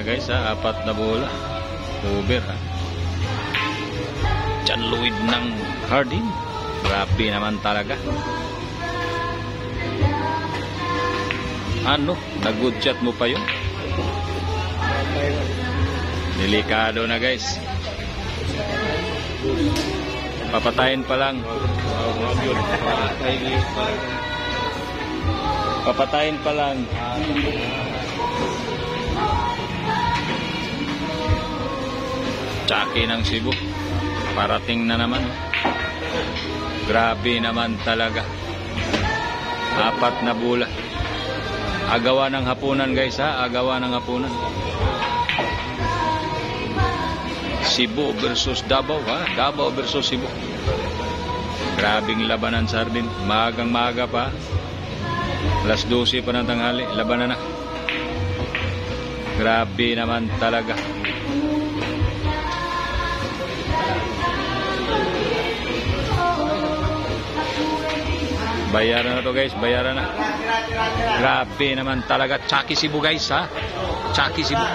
guys ha, 4 na bola. Over ha. John Lloyd ng Hardin. Grabe naman talaga. Ano? Nag-good shot mo pa yun? Delikado na guys. Papatayin pa lang. Papatayin pa lang. Tsaki ng Cebu. Parating na naman. Grabe naman talaga. 4 na bola. Agawa ng hapunan guys ha. Agawa ng hapunan. Cebu versus Davao ha. Davao versus Cebu. Grabing labanan sa Hardin. Magang maga pa. Alas 12 pa ng tanghali. Labanan na. Grabe naman talaga. Bayaran na to guys. Bayaran na. Grabe naman talaga. Tsaki Cebu guys ha. Tsaki Cebu.